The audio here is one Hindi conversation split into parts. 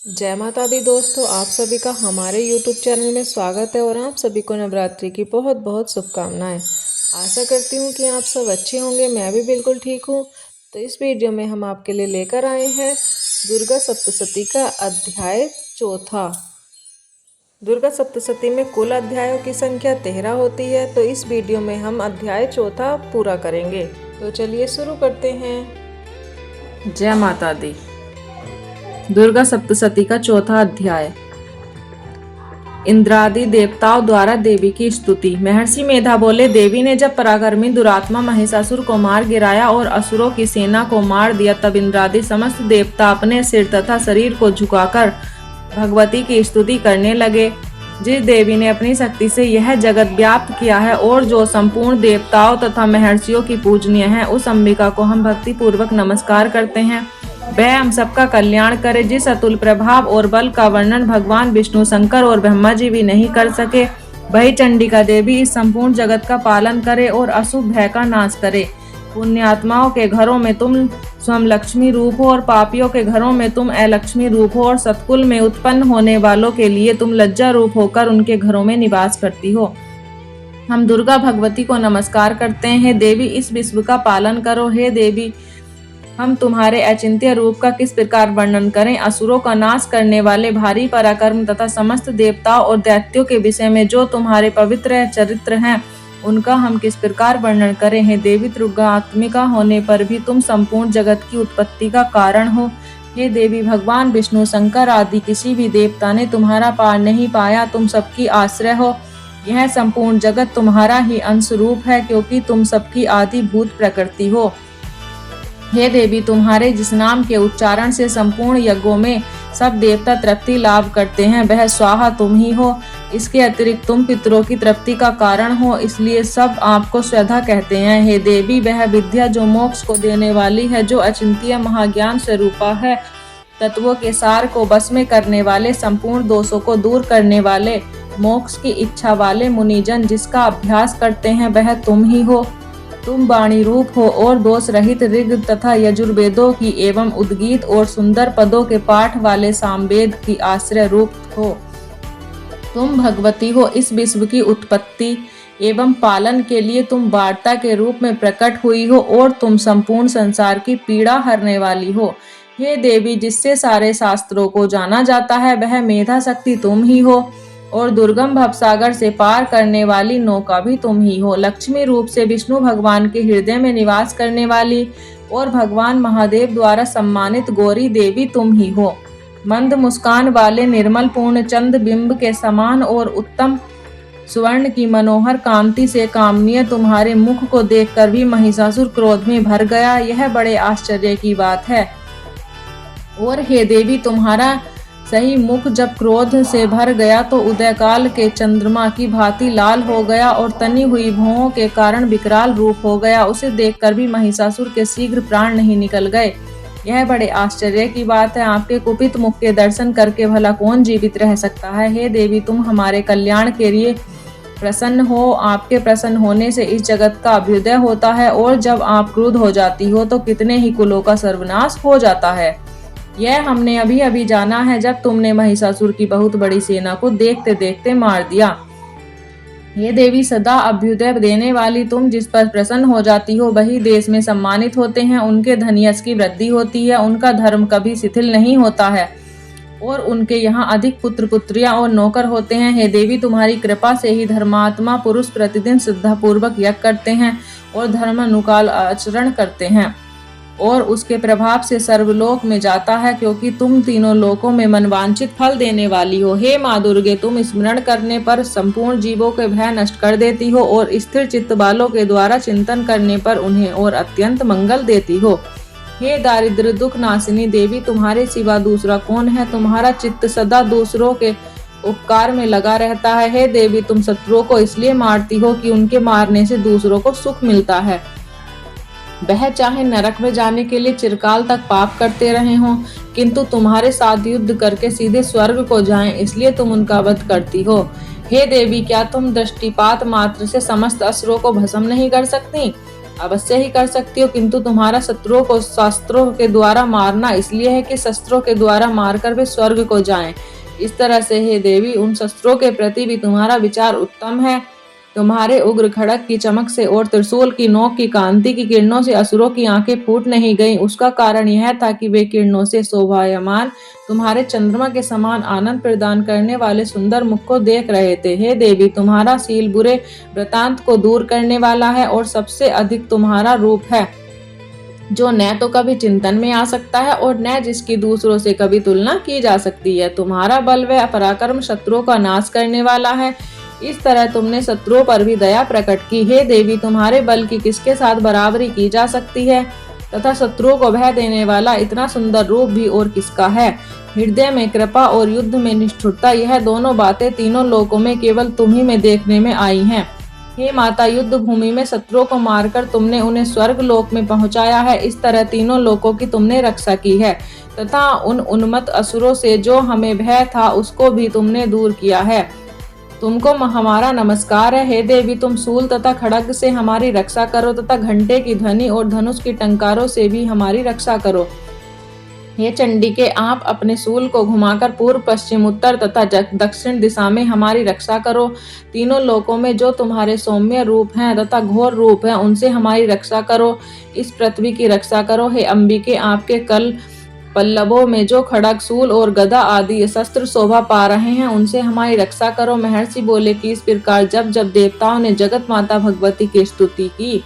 जय माता दी दोस्तों, आप सभी का हमारे YouTube चैनल में स्वागत है और आप सभी को नवरात्रि की बहुत बहुत शुभकामनाएं। आशा करती हूँ कि आप सब अच्छे होंगे। मैं भी बिल्कुल ठीक हूँ। तो इस वीडियो में हम आपके लिए लेकर आए हैं दुर्गा सप्तशती का अध्याय चौथा। दुर्गा सप्तशती में कुल अध्यायों की संख्या 13 होती है, तो इस वीडियो में हम अध्याय चौथा पूरा करेंगे। तो चलिए शुरू करते हैं। जय माता दी। दुर्गा सप्तशती का चौथा अध्याय। इंद्रादि देवताओं द्वारा देवी की स्तुति। महर्षि मेधा बोले, देवी ने जब पराक्रमी दुरात्मा महिषासुर को मार गिराया और असुरों की सेना को मार दिया, तब इंद्रादि समस्त देवता अपने सिर तथा शरीर को झुकाकर भगवती की स्तुति करने लगे। जिस देवी ने अपनी शक्ति से यह जगत व्याप्त किया है और जो संपूर्ण देवताओं तथा महर्षियों की पूजनीय है, उस अंबिका को हम भक्ति पूर्वक नमस्कार करते हैं। वह हम सबका कल्याण करे। जिस अतुल प्रभाव और बल का वर्णन भगवान विष्णु, शंकर और ब्रह्मा जी भी नहीं कर सके, वही चंडिका देवी इस संपूर्ण जगत का पालन करे और अशुभ भय का नाश करे। पुण्यात्माओं के घरों में तुम स्वयं लक्ष्मी रूप हो और पापियों के घरों में तुम अलक्ष्मी रूप हो और सतकुल में उत्पन्न होने वालों के लिए तुम लज्जा रूप होकर उनके घरों में निवास करती हो। हम दुर्गा भगवती को नमस्कार करते हैं। हे देवी, इस विश्व का पालन करो। हे देवी, हम तुम्हारे अचिंत्य रूप का किस प्रकार वर्णन करें। असुरों का नाश करने वाले भारी पराक्रम तथा समस्त देवताओं और दैत्यों के विषय में जो तुम्हारे पवित्र चरित्र हैं, उनका हम किस प्रकार वर्णन करें। हे देवी, दुर्गात्मिका होने पर भी तुम संपूर्ण जगत की उत्पत्ति का कारण हो। हे देवी, भगवान विष्णु, शंकर आदि किसी भी देवता ने तुम्हारा पार नहीं पाया। तुम सबकी आश्रय हो। यह संपूर्ण जगत तुम्हारा ही अंश रूप है, क्योंकि तुम सबकी आदि भूत प्रकृति हो। हे देवी, तुम्हारे जिस नाम के उच्चारण से संपूर्ण यज्ञों में सब देवता तृप्ति लाभ करते हैं, वह स्वाहा तुम ही हो। इसके अतिरिक्त तुम पितरों की तृप्ति का कारण हो, इसलिए सब आपको स्वधा कहते हैं। हे देवी, वह विद्या जो मोक्ष को देने वाली है, जो अचिंत्य महाज्ञान स्वरूपा है, तत्वों के सार को बस में करने वाले, संपूर्ण दोषों को दूर करने वाले, मोक्ष की इच्छा वाले मुनिजन जिसका अभ्यास करते हैं, वह तुम ही हो। तुम वाणी रूप हो और दोष रहित ऋग तथा यजुर्वेदों की एवं उद्गीत और सुंदर पदों के पाठ वाले सामवेद की आश्रय रूप हो। तुम भगवती हो। इस विश्व की उत्पत्ति एवं पालन के लिए तुम वार्ता के रूप में प्रकट हुई हो और तुम संपूर्ण संसार की पीड़ा हरने वाली हो। हे देवी, जिससे सारे शास्त्रों को जाना जाता है, वह मेधा शक्ति तुम ही हो और दुर्गम भवसागर से पार करने वाली नौका भी तुम ही हो। लक्ष्मी रूप से विष्णु भगवान के हृदय में निवास करने वाली और भगवान महादेव द्वारा सम्मानित गौरी देवी तुम ही हो। मंद मुस्कान वाले निर्मल पूर्ण चंद बिंब के समान और उत्तम स्वर्ण की मनोहर कांति से कामनीय तुम्हारे मुख को देखकर भी महिषासुर क्रोध में भर गया। यह बड़े आश्चर्य की बात है। और हे देवी, तुम्हारा सही मुख जब क्रोध से भर गया तो उदयकाल के चंद्रमा की भांति लाल हो गया और तनी हुई भौहों के कारण विकराल रूप हो गया। उसे देखकर भी महिषासुर के शीघ्र प्राण नहीं निकल गए। यह बड़े आश्चर्य की बात है। आपके कुपित मुख के दर्शन करके भला कौन जीवित रह सकता है। हे देवी, तुम हमारे कल्याण के लिए प्रसन्न हो। आपके प्रसन्न होने से इस जगत का अभ्युदय होता है और जब आप क्रुद्ध हो जाती हो तो कितने ही कुलों का सर्वनाश हो जाता है। यह हमने अभी अभी जाना है, जब तुमने महिषासुर की बहुत बड़ी सेना को देखते देखते मार दिया। ये देवी, सदा अभ्युदय देने वाली तुम जिस पर प्रसन्न हो जाती हो, वही देश में सम्मानित होते हैं। उनके धन यश की वृद्धि होती है, उनका धर्म कभी शिथिल नहीं होता है और उनके यहाँ अधिक पुत्र पुत्रियां और नौकर होते हैं। हे देवी, तुम्हारी कृपा से ही धर्मात्मा पुरुष प्रतिदिन श्रद्धापूर्वक यज्ञ करते हैं और धर्मानुकाल आचरण करते हैं और उसके प्रभाव से सर्वलोक में जाता है, क्योंकि तुम तीनों लोकों में मनवांछित फल देने वाली हो। हे माँ दुर्गे, तुम स्मरण करने पर संपूर्ण जीवों के भय नष्ट कर देती हो और स्थिर चित्त वालों के द्वारा चिंतन करने पर उन्हें और अत्यंत मंगल देती हो। हे दारिद्र दुख नाशिनी देवी, तुम्हारे सिवा दूसरा कौन है। तुम्हारा चित्त सदा दूसरों के उपकार में लगा रहता है। हे देवी, तुम शत्रुओं को इसलिए मारती हो कि उनके मारने से दूसरों को सुख मिलता है। वह चाहे नरक में जाने के लिए चिरकाल तक पाप करते रहे हों, किंतु तुम्हारे साथ युद्ध करके सीधे स्वर्ग को जाएं, इसलिए तुम उनका वध करती हो। हे देवी, क्या तुम दृष्टिपात मात्र से समस्त असुरों को भस्म नहीं कर सकती। अवश्य ही कर सकती हो, किंतु तुम्हारा शत्रुओं को शस्त्रों के द्वारा मारना इसलिए है कि शस्त्रों के द्वारा मारकर वे स्वर्ग को जाएं। इस तरह से हे देवी, उन शस्त्रों के प्रति भी तुम्हारा विचार उत्तम है। तुम्हारे उग्र खड़ग की चमक से और त्रिशूल की नोक की कांति की किरणों से असुरों की आंखें फूट नहीं गईं। उसका कारण यह था कि वे किरणों से शोभायमान तुम्हारे चंद्रमा के समान आनंद प्रदान करने वाले सुंदर मुख को देख रहे थे। हे देवी, तुम्हारा शील बुरे वृतांत को दूर करने वाला है और सबसे अधिक तुम्हारा रूप है, जो न तो कभी चिंतन में आ सकता है और न जिसकी दूसरों से कभी तुलना की जा सकती है। तुम्हारा बल व पराक्रम शत्रुओं का नाश करने वाला है। इस तरह तुमने शत्रुओं पर भी दया प्रकट की। हे देवी, तुम्हारे बल की किसके साथ बराबरी की जा सकती है, तथा शत्रुओं को भय देने वाला इतना सुंदर रूप भी और किसका है। हृदय में कृपा और युद्ध में निष्ठुरता, यह दोनों बातें तीनों लोकों में केवल तुम्ही में देखने में आई हैं। हे माता, युद्ध भूमि में शत्रुओं को मारकर तुमने उन्हें स्वर्ग लोक में पहुंचाया है। इस तरह तीनों लोकों की तुमने रक्षा की है, तथा उन उन्मत्त असुरों से जो हमें भय था उसको भी तुमने दूर किया है। तुमको हमारा नमस्कार है। हे देवी, तुम शूल तथा खड्ग से हमारी रक्षा करो तथा घंटे की ध्वनि और धनुष की टंकारों से भी हमारी रक्षा करो। हे चंडिके, आप अपने शूल को घुमाकर पूर्व, पश्चिम, उत्तर तथा दक्षिण दिशा में हमारी रक्षा करो। तीनों लोकों में जो तुम्हारे सौम्य रूप हैं तथा घोर रूप हैं, उनसे हमारी रक्षा करो। इस पृथ्वी की रक्षा करो। हे अंबिके, आपके कल पल्लवों में जो खड्ग, शूल और गदा आदि शस्त्र शोभा पा रहे हैं, उनसे हमारी रक्षा करो। महर्षि बोले कि इस प्रकार जब जब देवताओं ने जगत माता भगवती की स्तुति की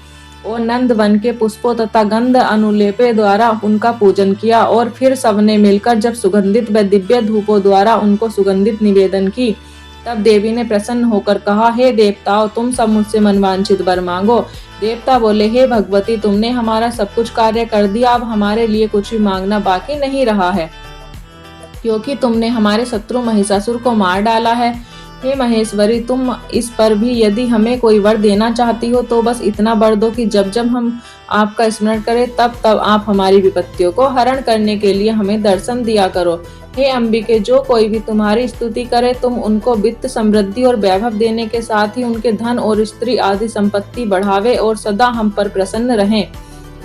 और नंद वन के पुष्पों तथा गंध अनुलेपे द्वारा उनका पूजन किया, और फिर सबने मिलकर जब सुगंधित व दिव्य धूपों द्वारा उनको सुगंधित निवेदन की, तब देवी ने प्रसन्न होकर कहा, हे देवताओं, तुम सब मुझसे मनवांछित वर मांगो। देवता बोले, हे भगवती, तुमने हमारा सब कुछ कार्य कर दिया, अब हमारे लिए कुछ भी मांगना बाकी नहीं रहा है, क्योंकि तुमने हमारे शत्रु महिषासुर को मार डाला है। हे महेश्वरी, तुम इस पर भी यदि हमें कोई वर देना चाहती हो तो बस इतना वर दो कि जब जब हम आपका स्मरण करें तब तब आप हमारी विपत्तियों को हरण करने के लिए हमें दर्शन दिया करो। हे अंबिके, जो कोई भी तुम्हारी स्तुति करे, तुम उनको वित्त, समृद्धि और वैभव देने के साथ ही उनके धन और स्त्री आदि संपत्ति बढ़ावे और सदा हम पर प्रसन्न रहें।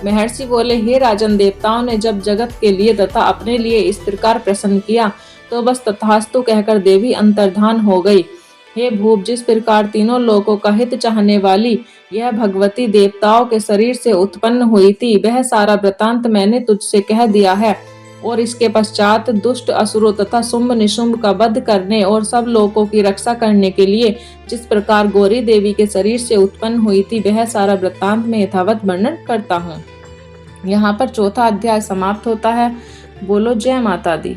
महर्षि बोले, हे राजन, देवताओं ने जब जगत के लिए तथा अपने लिए इस प्रकार प्रसन्न किया तो बस तथास्तु कहकर देवी अंतर्धान हो गई। हे भूप, जिस प्रकार तीनों लोगों का हित चाहने वाली यह भगवती देवताओं के शरीर से उत्पन्न हुई थी, वह सारा वृतांत मैंने तुझसे कह दिया है। और इसके पश्चात दुष्ट असुरों तथा शुंभ निशुंभ का वध करने और सब लोगों की रक्षा करने के लिए जिस प्रकार गौरी देवी के शरीर से उत्पन्न हुई थी, वह सारा वृत्तांत में यथावत वर्णन करता हूँ। यहाँ पर चौथा अध्याय समाप्त होता है। बोलो जय माता दी।